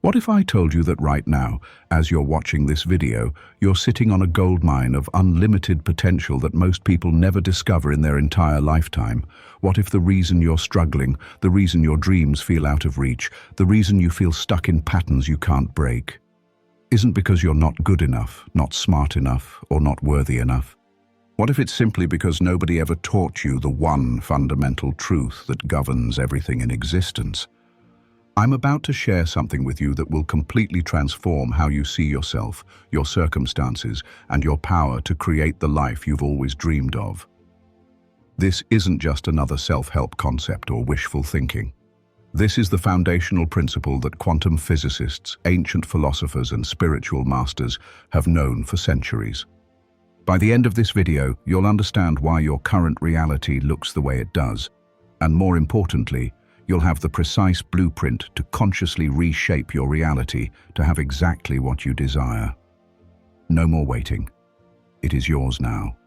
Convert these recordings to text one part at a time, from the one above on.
What if I told you that right now, as you're watching this video, you're sitting on a goldmine of unlimited potential that most people never discover in their entire lifetime? What if the reason you're struggling, the reason your dreams feel out of reach, the reason you feel stuck in patterns you can't break, isn't because you're not good enough, not smart enough, or not worthy enough? What if it's simply because nobody ever taught you the one fundamental truth that governs everything in existence? I'm about to share something with you that will completely transform how you see yourself, your circumstances, and your power to create the life you've always dreamed of. This isn't just another self-help concept or wishful thinking. This is the foundational principle that quantum physicists, ancient philosophers, and spiritual masters have known for centuries. By the end of this video, you'll understand why your current reality looks the way it does, and more importantly, you'll have the precise blueprint to consciously reshape your reality to have exactly what you desire. No more waiting. It is yours now.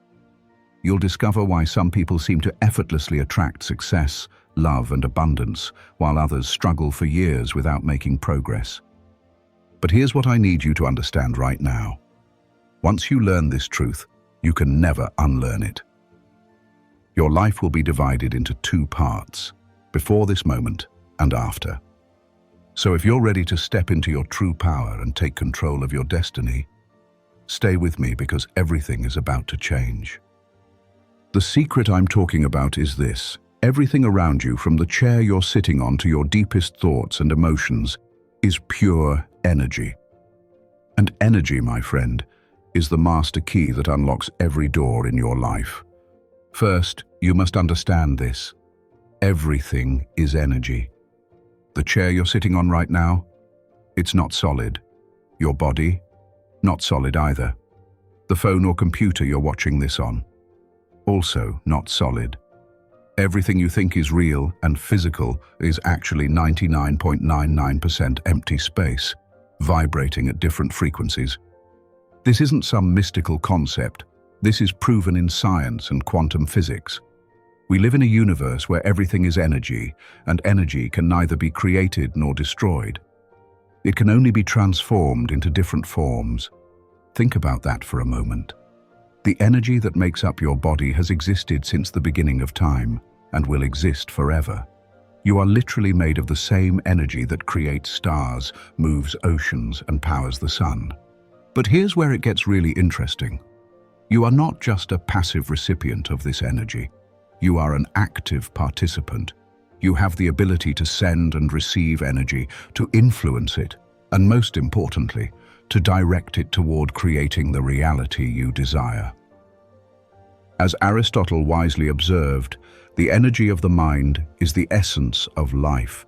You'll discover why some people seem to effortlessly attract success, love, and abundance, while others struggle for years without making progress. But here's what I need you to understand right now. Once you learn this truth, you can never unlearn it. Your life will be divided into two parts: before this moment and after. So if you're ready to step into your true power and take control of your destiny, stay with me because everything is about to change. The secret I'm talking about is this: everything around you, from the chair you're sitting on to your deepest thoughts and emotions, is pure energy. And energy, my friend, is the master key that unlocks every door in your life. First, you must understand this. Everything is energy. The chair you're sitting on right now, it's not solid. Your body, not solid either. The phone or computer you're watching this on, also not solid. Everything you think is real and physical is actually 99.99% empty space, vibrating at different frequencies. This isn't some mystical concept. This is proven in science and quantum physics. We live in a universe where everything is energy, and energy can neither be created nor destroyed. It can only be transformed into different forms. Think about that for a moment. The energy that makes up your body has existed since the beginning of time and will exist forever. You are literally made of the same energy that creates stars, moves oceans, and powers the sun. But here's where it gets really interesting. You are not just a passive recipient of this energy. You are an active participant. You have the ability to send and receive energy, to influence it, and most importantly, to direct it toward creating the reality you desire. As Aristotle wisely observed, the energy of the mind is the essence of life.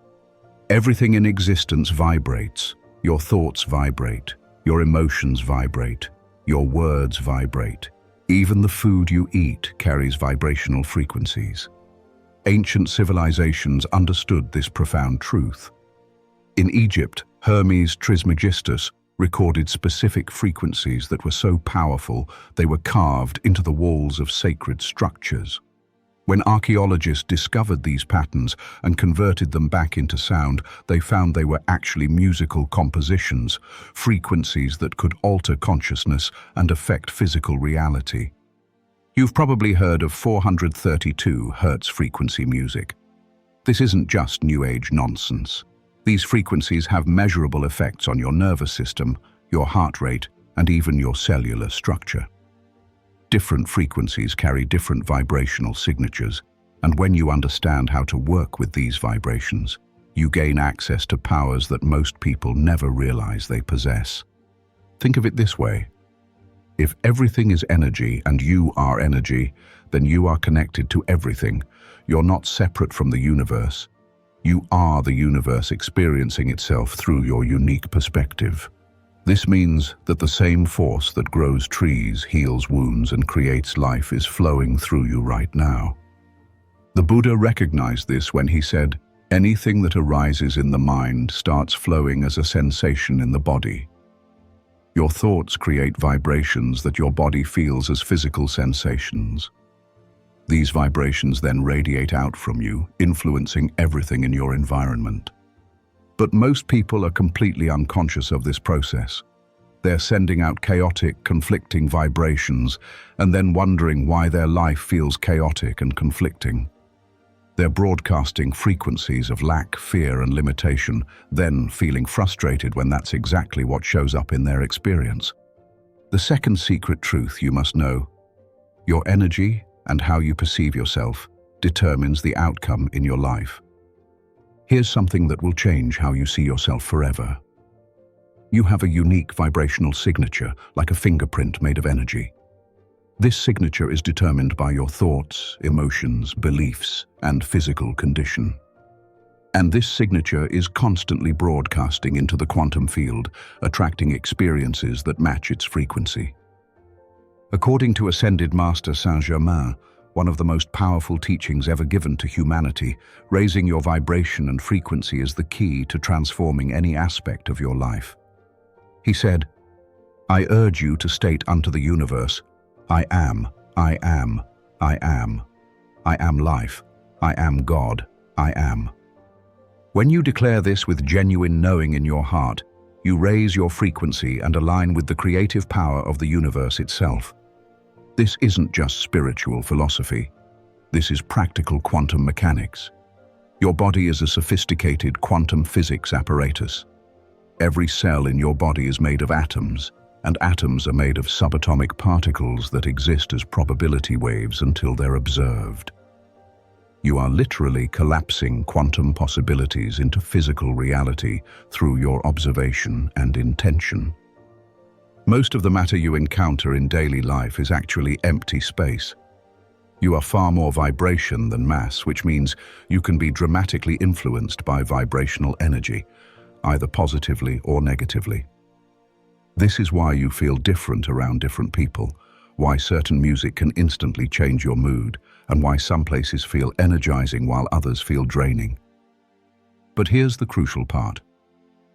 Everything in existence vibrates. Your thoughts vibrate. Your emotions vibrate. Your words vibrate. Even the food you eat carries vibrational frequencies. Ancient civilizations understood this profound truth. In Egypt, Hermes Trismegistus recorded specific frequencies that were so powerful they were carved into the walls of sacred structures. When archaeologists discovered these patterns and converted them back into sound, they found they were actually musical compositions, frequencies that could alter consciousness and affect physical reality. You've probably heard of 432 Hz frequency music. This isn't just New Age nonsense. These frequencies have measurable effects on your nervous system, your heart rate, and even your cellular structure. Different frequencies carry different vibrational signatures, and when you understand how to work with these vibrations, you gain access to powers that most people never realize they possess. Think of it this way. If everything is energy and you are energy, then you are connected to everything. You're not separate from the universe. You are the universe experiencing itself through your unique perspective. This means that the same force that grows trees, heals wounds, and creates life is flowing through you right now. The Buddha recognized this when he said, "Anything that arises in the mind starts flowing as a sensation in the body." Your thoughts create vibrations that your body feels as physical sensations. These vibrations then radiate out from you, influencing everything in your environment. But most people are completely unconscious of this process. They're sending out chaotic, conflicting vibrations and then wondering why their life feels chaotic and conflicting. They're broadcasting frequencies of lack, fear, and limitation, then feeling frustrated when that's exactly what shows up in their experience. The second secret truth you must know: your energy and how you perceive yourself determines the outcome in your life. Here's something that will change how you see yourself forever. You have a unique vibrational signature, like a fingerprint made of energy. This signature is determined by your thoughts, emotions, beliefs, and physical condition. And this signature is constantly broadcasting into the quantum field, attracting experiences that match its frequency. According to Ascended Master Saint-Germain, one of the most powerful teachings ever given to humanity, raising your vibration and frequency is the key to transforming any aspect of your life. He said, "I urge you to state unto the universe, I am, I am, I am. I am life, I am God, I am." When you declare this with genuine knowing in your heart, you raise your frequency and align with the creative power of the universe itself. This isn't just spiritual philosophy. This is practical quantum mechanics. Your body is a sophisticated quantum physics apparatus. Every cell in your body is made of atoms, and atoms are made of subatomic particles that exist as probability waves until they're observed. You are literally collapsing quantum possibilities into physical reality through your observation and intention. Most of the matter you encounter in daily life is actually empty space. You are far more vibration than mass, which means you can be dramatically influenced by vibrational energy, either positively or negatively. This is why you feel different around different people, why certain music can instantly change your mood, and why some places feel energizing while others feel draining. But here's the crucial part.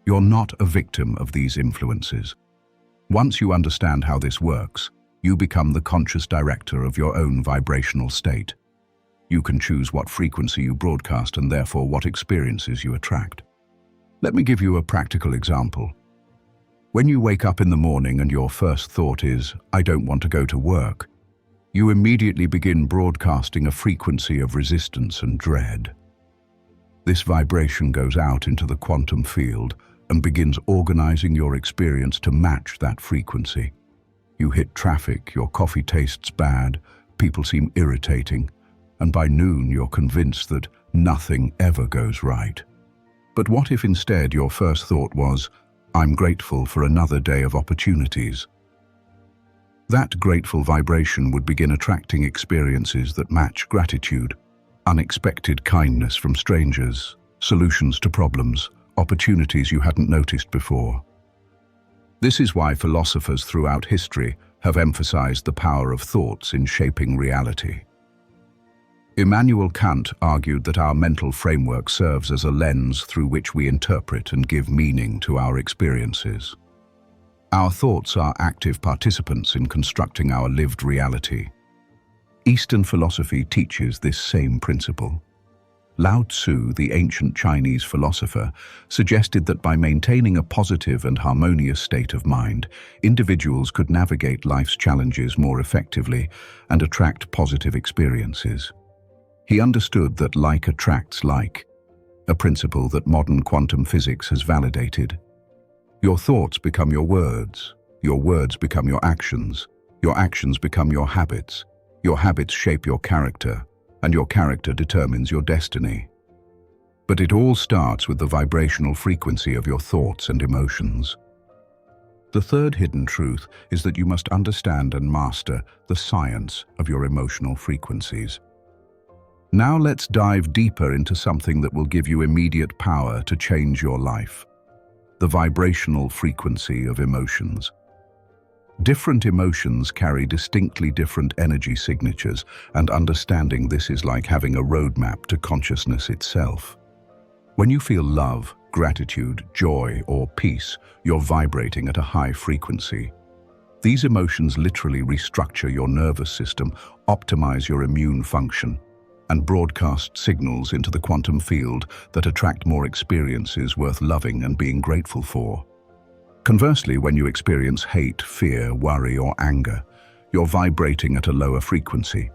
You're not a victim of these influences. Once you understand how this works, you become the conscious director of your own vibrational state. You can choose what frequency you broadcast and therefore what experiences you attract. Let me give you a practical example. When you wake up in the morning and your first thought is, "I don't want to go to work," you immediately begin broadcasting a frequency of resistance and dread. This vibration goes out into the quantum field and begins organizing your experience to match that frequency. You hit traffic, your coffee tastes bad, people seem irritating, and by noon you're convinced that nothing ever goes right. But what if instead your first thought was, "I'm grateful for another day of opportunities"? That grateful vibration would begin attracting experiences that match gratitude, unexpected kindness from strangers, solutions to problems, opportunities you hadn't noticed before. This is why philosophers throughout history have emphasized the power of thoughts in shaping reality. Immanuel Kant argued that our mental framework serves as a lens through which we interpret and give meaning to our experiences. Our thoughts are active participants in constructing our lived reality. Eastern philosophy teaches this same principle. Lao Tzu, the ancient Chinese philosopher, suggested that by maintaining a positive and harmonious state of mind, individuals could navigate life's challenges more effectively and attract positive experiences. He understood that like attracts like, a principle that modern quantum physics has validated. Your thoughts become your words become your actions become your habits shape your character, and your character determines your destiny. But it all starts with the vibrational frequency of your thoughts and emotions. The third hidden truth is that you must understand and master the science of your emotional frequencies. Now let's dive deeper into something that will give you immediate power to change your life: the vibrational frequency of emotions. Different emotions carry distinctly different energy signatures, and understanding this is like having a roadmap to consciousness itself. When you feel love, gratitude, joy, or peace, you're vibrating at a high frequency. These emotions literally restructure your nervous system, optimize your immune function, and broadcast signals into the quantum field that attract more experiences worth loving and being grateful for. Conversely, when you experience hate, fear, worry, or anger, you're vibrating at a lower frequency.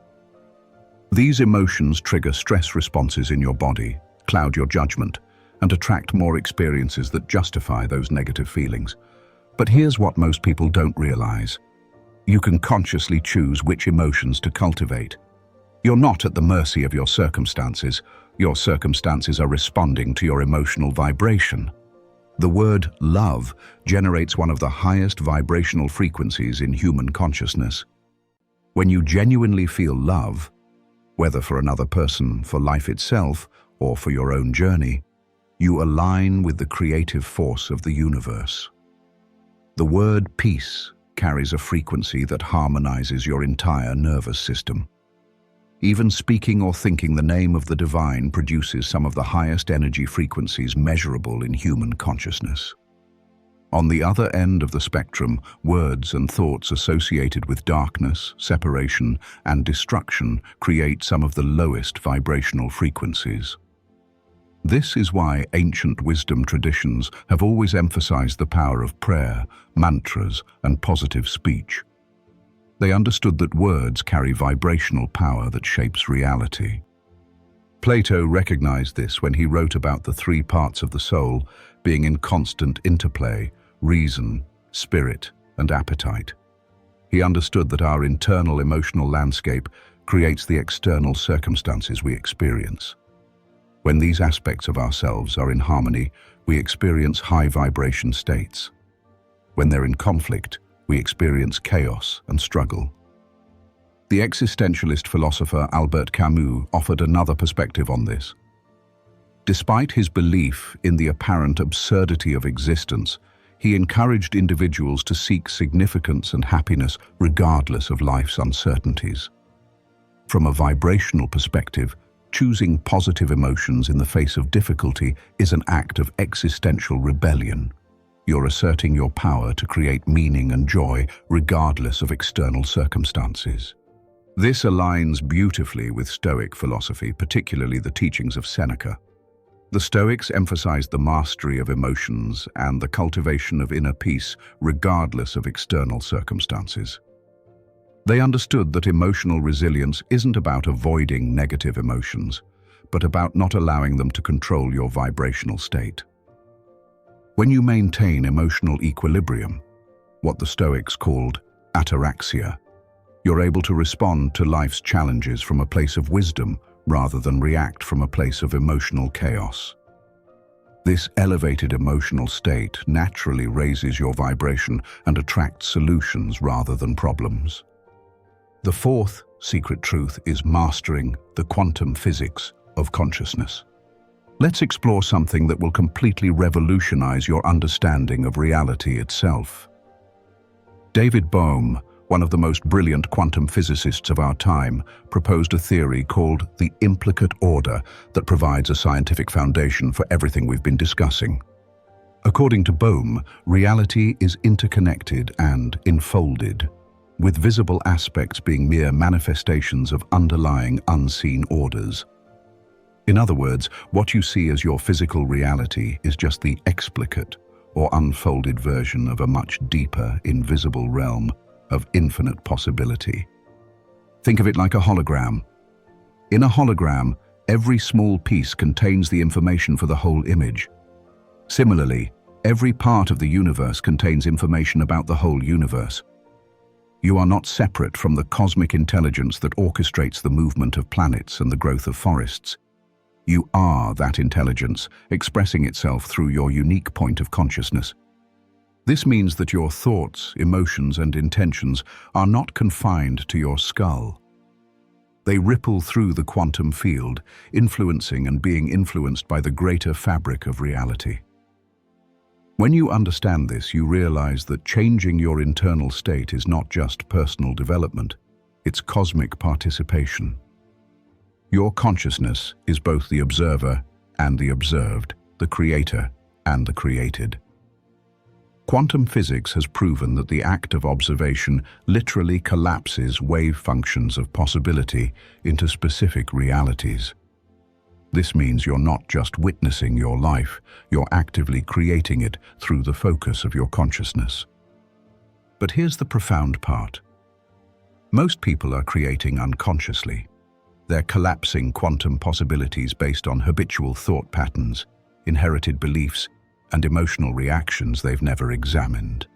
These emotions trigger stress responses in your body, cloud your judgment, and attract more experiences that justify those negative feelings. But here's what most people don't realize. You can consciously choose which emotions to cultivate. You're not at the mercy of your circumstances. Your circumstances are responding to your emotional vibration. The word love generates one of the highest vibrational frequencies in human consciousness. When you genuinely feel love, whether for another person, for life itself, or for your own journey, you align with the creative force of the universe. The word peace carries a frequency that harmonizes your entire nervous system. Even speaking or thinking the name of the divine produces some of the highest energy frequencies measurable in human consciousness. On the other end of the spectrum, words and thoughts associated with darkness, separation, and destruction create some of the lowest vibrational frequencies. This is why ancient wisdom traditions have always emphasized the power of prayer, mantras, and positive speech. They understood that words carry vibrational power that shapes reality. Plato recognized this when he wrote about the three parts of the soul being in constant interplay: reason, spirit, and appetite. He understood that our internal emotional landscape creates the external circumstances we experience. When these aspects of ourselves are in harmony, we experience high vibration states. When they're in conflict, we experience chaos and struggle. The existentialist philosopher Albert Camus offered another perspective on this. Despite his belief in the apparent absurdity of existence, he encouraged individuals to seek significance and happiness regardless of life's uncertainties. From a vibrational perspective, choosing positive emotions in the face of difficulty is an act of existential rebellion. You're asserting your power to create meaning and joy regardless of external circumstances. This aligns beautifully with Stoic philosophy, particularly the teachings of Seneca. The Stoics emphasized the mastery of emotions and the cultivation of inner peace regardless of external circumstances. They understood that emotional resilience isn't about avoiding negative emotions, but about not allowing them to control your vibrational state. When you maintain emotional equilibrium, what the Stoics called ataraxia, you're able to respond to life's challenges from a place of wisdom rather than react from a place of emotional chaos. This elevated emotional state naturally raises your vibration and attracts solutions rather than problems. The fourth secret truth is mastering the quantum physics of consciousness. Let's explore something that will completely revolutionize your understanding of reality itself. David Bohm, one of the most brilliant quantum physicists of our time, proposed a theory called the implicate order that provides a scientific foundation for everything we've been discussing. According to Bohm, reality is interconnected and enfolded, with visible aspects being mere manifestations of underlying unseen orders. In other words, what you see as your physical reality is just the explicate or unfolded version of a much deeper, invisible realm of infinite possibility. Think of it like a hologram. In a hologram, every small piece contains the information for the whole image. Similarly, every part of the universe contains information about the whole universe. You are not separate from the cosmic intelligence that orchestrates the movement of planets and the growth of forests. You are that intelligence, expressing itself through your unique point of consciousness. This means that your thoughts, emotions, and intentions are not confined to your skull. They ripple through the quantum field, influencing and being influenced by the greater fabric of reality. When you understand this, you realize that changing your internal state is not just personal development, it's cosmic participation. Your consciousness is both the observer and the observed, the creator and the created. Quantum physics has proven that the act of observation literally collapses wave functions of possibility into specific realities. This means you're not just witnessing your life, you're actively creating it through the focus of your consciousness. But here's the profound part. Most people are creating unconsciously. They're collapsing quantum possibilities based on habitual thought patterns, inherited beliefs, and emotional reactions they've never examined.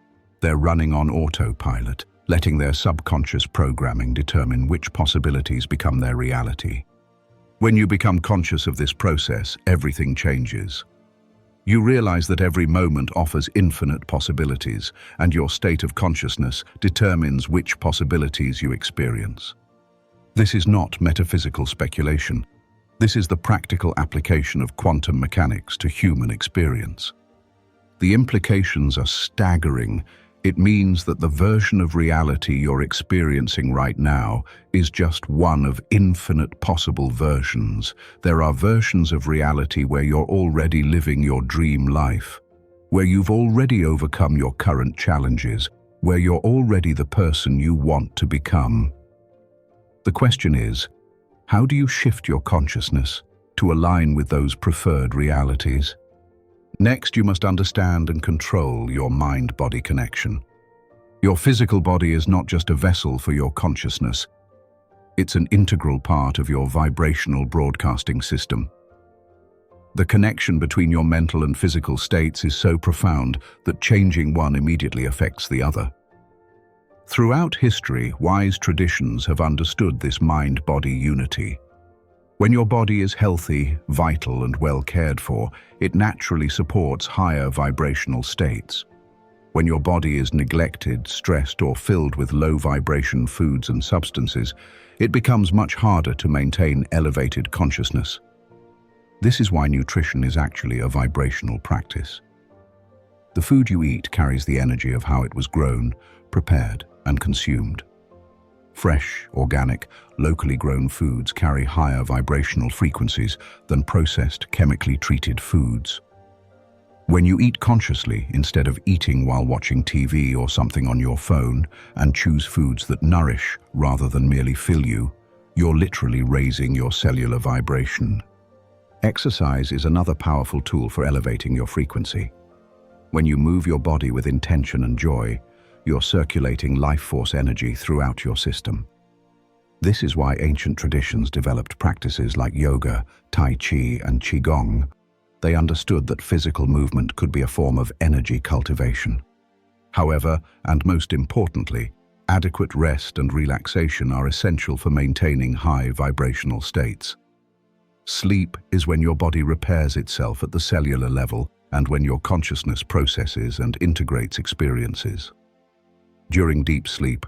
They're running on autopilot, letting their subconscious programming determine which possibilities become their reality. When you become conscious of this process, everything changes. You realize that every moment offers infinite possibilities, and your state of consciousness determines which possibilities you experience. This is not metaphysical speculation. This is the practical application of quantum mechanics to human experience. The implications are staggering. It means that the version of reality you're experiencing right now is just one of infinite possible versions. There are versions of reality where you're already living your dream life, where you've already overcome your current challenges, where you're already the person you want to become. The question is, how do you shift your consciousness to align with those preferred realities? Next, you must understand and control your mind-body connection. Your physical body is not just a vessel for your consciousness. It's an integral part of your vibrational broadcasting system. The connection between your mental and physical states is so profound that changing one immediately affects the other. Throughout history, wise traditions have understood this mind-body unity. When your body is healthy, vital, and well cared for, it naturally supports higher vibrational states. When your body is neglected, stressed, or filled with low-vibration foods and substances, it becomes much harder to maintain elevated consciousness. This is why nutrition is actually a vibrational practice. The food you eat carries the energy of how it was grown, prepared, and consumed. Fresh, organic, locally grown foods carry higher vibrational frequencies than processed, chemically treated foods. When you eat consciously, instead of eating while watching TV or something on your phone, and choose foods that nourish rather than merely fill you, you're literally raising your cellular vibration. Exercise is another powerful tool for elevating your frequency. When you move your body with intention and joy, you're circulating life force energy throughout your system. This is why ancient traditions developed practices like yoga, tai chi, and qigong. They understood that physical movement could be a form of energy cultivation. However, and most importantly, adequate rest and relaxation are essential for maintaining high vibrational states. Sleep is when your body repairs itself at the cellular level and when your consciousness processes and integrates experiences. During deep sleep,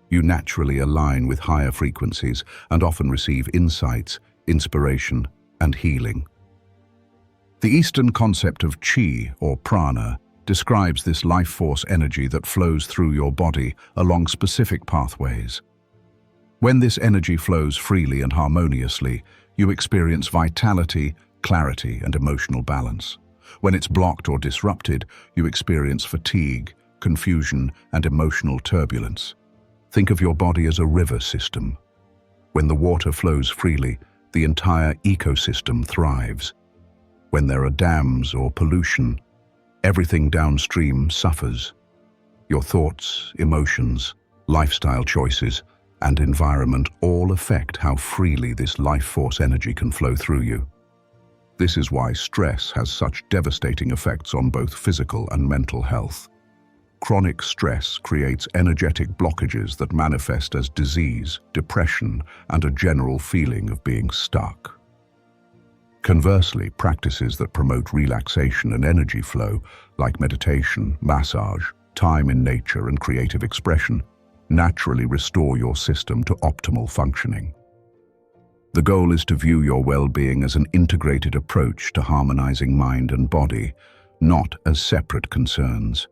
you naturally align with higher frequencies and often receive insights, inspiration, and healing. The Eastern concept of qi, or prana, describes this life force energy that flows through your body along specific pathways. When this energy flows freely and harmoniously, you experience vitality, clarity, and emotional balance. When it's blocked or disrupted, you experience fatigue, confusion, and emotional turbulence. Think of your body as a river system. When the water flows freely, the entire ecosystem thrives. When there are dams or pollution, everything downstream suffers. Your thoughts, emotions, lifestyle choices, and environment all affect how freely this life force energy can flow through you. This is why stress has such devastating effects on both physical and mental health. Chronic stress creates energetic blockages that manifest as disease, depression, and a general feeling of being stuck. Conversely, practices that promote relaxation and energy flow, like meditation, massage, time in nature, and creative expression, naturally restore your system to optimal functioning. The goal is to view your well-being as an integrated approach to harmonizing mind and body, not as separate concerns.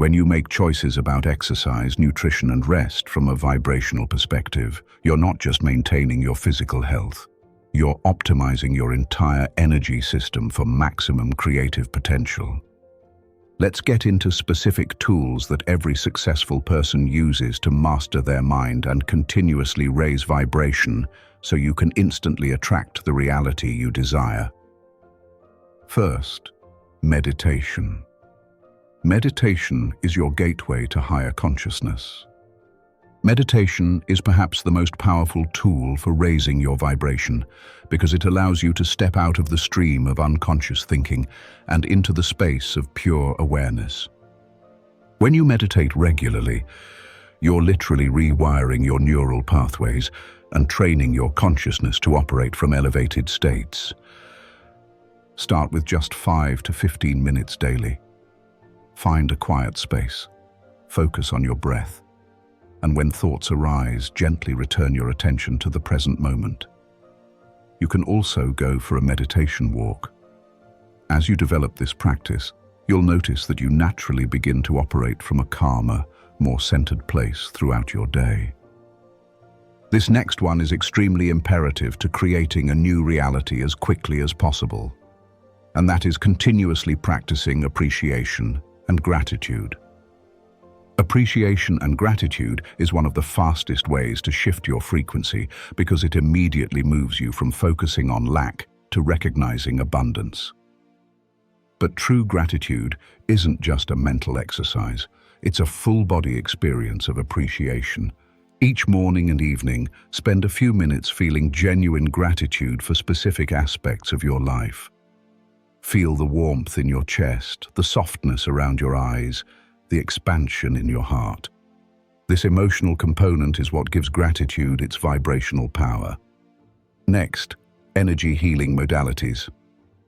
When you make choices about exercise, nutrition, and rest from a vibrational perspective, you're not just maintaining your physical health. You're optimizing your entire energy system for maximum creative potential. Let's get into specific tools that every successful person uses to master their mind and continuously raise vibration so you can instantly attract the reality you desire. First, meditation. Meditation is your gateway to higher consciousness. Meditation is perhaps the most powerful tool for raising your vibration because it allows you to step out of the stream of unconscious thinking and into the space of pure awareness. When you meditate regularly, you're literally rewiring your neural pathways and training your consciousness to operate from elevated states. Start with just 5 to 15 minutes daily. Find a quiet space. Focus on your breath. And when thoughts arise, gently return your attention to the present moment. You can also go for a meditation walk. As you develop this practice, you'll notice that you naturally begin to operate from a calmer, more centered place throughout your day. This next one is extremely imperative to creating a new reality as quickly as possible, and that is continuously practicing appreciation and gratitude. Appreciation and gratitude is one of the fastest ways to shift your frequency because it immediately moves you from focusing on lack to recognizing abundance. But true gratitude isn't just a mental exercise, it's a full-body experience of appreciation. Each morning and evening, spend a few minutes feeling genuine gratitude for specific aspects of your life. Feel the warmth in your chest, the softness around your eyes, the expansion in your heart. This emotional component is what gives gratitude its vibrational power. Next, energy healing modalities.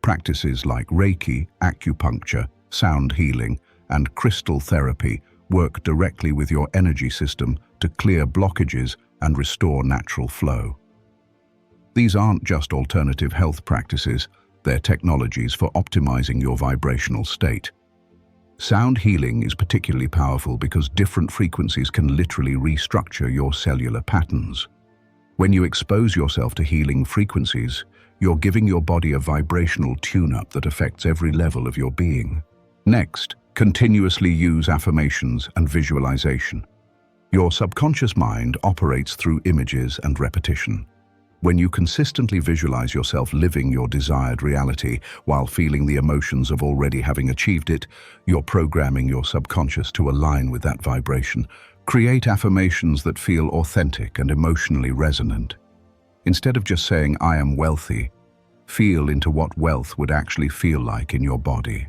Practices like Reiki, acupuncture, sound healing, and crystal therapy work directly with your energy system to clear blockages and restore natural flow. These aren't just alternative health practices, they're technologies for optimizing your vibrational state. Sound healing is particularly powerful because different frequencies can literally restructure your cellular patterns. When you expose yourself to healing frequencies, you're giving your body a vibrational tune-up that affects every level of your being. Next, continuously use affirmations and visualization. Your subconscious mind operates through images and repetition. When you consistently visualize yourself living your desired reality while feeling the emotions of already having achieved it, you're programming your subconscious to align with that vibration. Create affirmations that feel authentic and emotionally resonant. Instead of just saying, "I am wealthy," feel into what wealth would actually feel like in your body.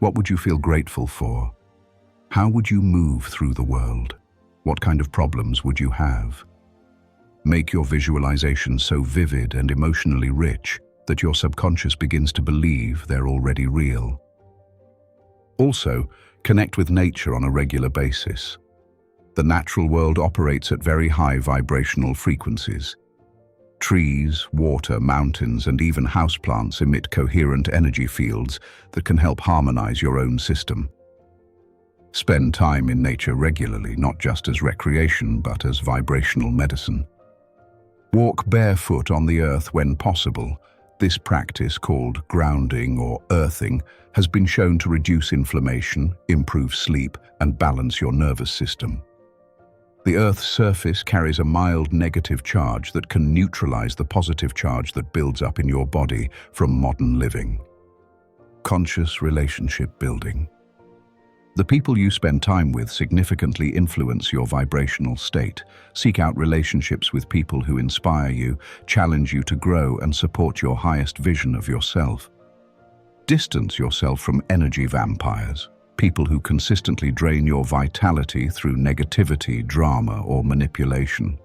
What would you feel grateful for? How would you move through the world? What kind of problems would you have? Make your visualization so vivid and emotionally rich that your subconscious begins to believe they're already real. Also, connect with nature on a regular basis. The natural world operates at very high vibrational frequencies. Trees, water, mountains, and even houseplants emit coherent energy fields that can help harmonize your own system. Spend time in nature regularly, not just as recreation, but as vibrational medicine. Walk barefoot on the earth when possible. This practice, called grounding or earthing, has been shown to reduce inflammation, improve sleep, and balance your nervous system. The Earth's surface carries a mild negative charge that can neutralize the positive charge that builds up in your body from modern living. Conscious relationship building. The people you spend time with significantly influence your vibrational state. Seek out relationships with people who inspire you, challenge you to grow, and support your highest vision of yourself. Distance yourself from energy vampires, people who consistently drain your vitality through negativity, drama, or manipulation.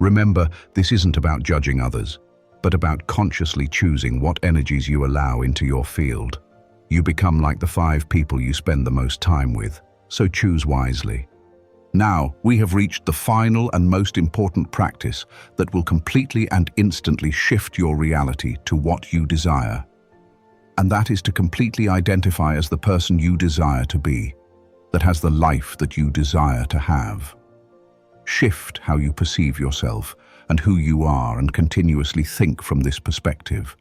Remember, this isn't about judging others, but about consciously choosing what energies you allow into your field. You become like the 5 people you spend the most time with, so choose wisely. Now, we have reached the final and most important practice that will completely and instantly shift your reality to what you desire. And that is to completely identify as the person you desire to be, that has the life that you desire to have. Shift how you perceive yourself and who you are and continuously think from this perspective.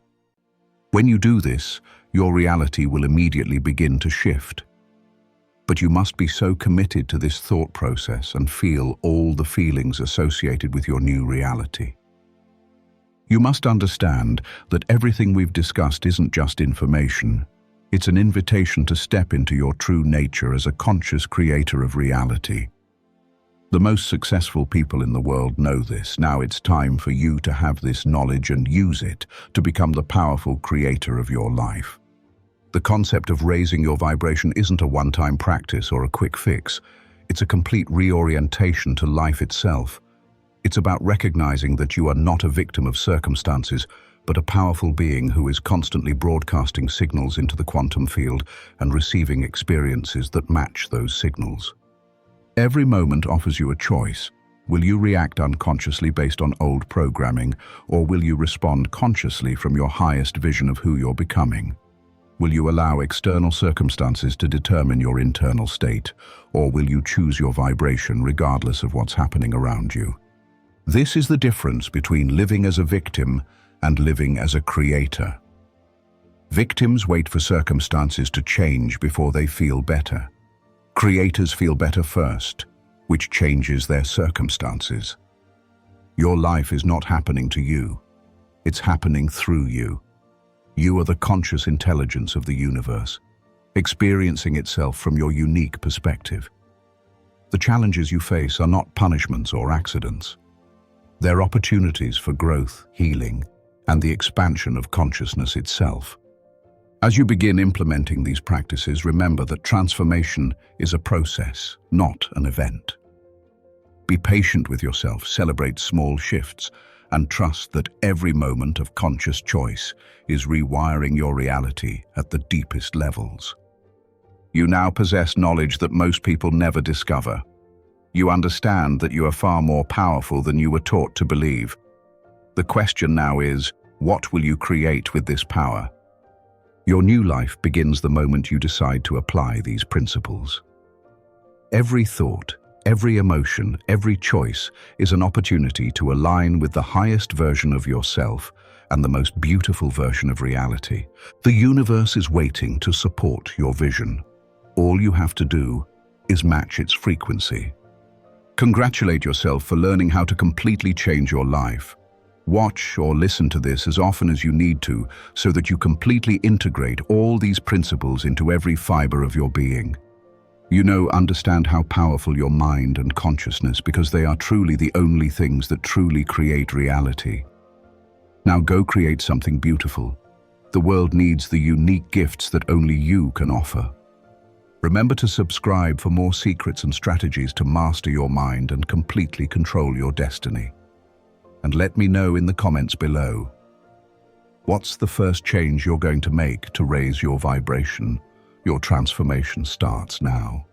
When you do this, your reality will immediately begin to shift. But you must be so committed to this thought process and feel all the feelings associated with your new reality. You must understand that everything we've discussed isn't just information. It's an invitation to step into your true nature as a conscious creator of reality. The most successful people in the world know this. Now it's time for you to have this knowledge and use it to become the powerful creator of your life. The concept of raising your vibration isn't a one-time practice or a quick fix. It's a complete reorientation to life itself. It's about recognizing that you are not a victim of circumstances, but a powerful being who is constantly broadcasting signals into the quantum field and receiving experiences that match those signals. Every moment offers you a choice. Will you react unconsciously based on old programming, or will you respond consciously from your highest vision of who you're becoming? Will you allow external circumstances to determine your internal state, or will you choose your vibration regardless of what's happening around you? This is the difference between living as a victim and living as a creator. Victims wait for circumstances to change before they feel better. Creators feel better first, which changes their circumstances. Your life is not happening to you. It's happening through you. You are the conscious intelligence of the universe, experiencing itself from your unique perspective. The challenges you face are not punishments or accidents. They're opportunities for growth, healing, and the expansion of consciousness itself. As you begin implementing these practices, remember that transformation is a process, not an event. Be patient with yourself, celebrate small shifts, and trust that every moment of conscious choice is rewiring your reality at the deepest levels. You now possess knowledge that most people never discover. You understand that you are far more powerful than you were taught to believe. The question now is, what will you create with this power? Your new life begins the moment you decide to apply these principles. Every thought, every emotion, every choice is an opportunity to align with the highest version of yourself and the most beautiful version of reality. The universe is waiting to support your vision. All you have to do is match its frequency. Congratulate yourself for learning how to completely change your life. Watch or listen to this as often as you need to so that you completely integrate all these principles into every fiber of your being. Understand how powerful your mind and consciousness, because they are truly the only things that truly create reality. Now go create something beautiful. The world needs the unique gifts that only you can offer. Remember to subscribe for more secrets and strategies to master your mind and completely control your destiny. And let me know in the comments below. What's the first change you're going to make to raise your vibration? Your transformation starts now.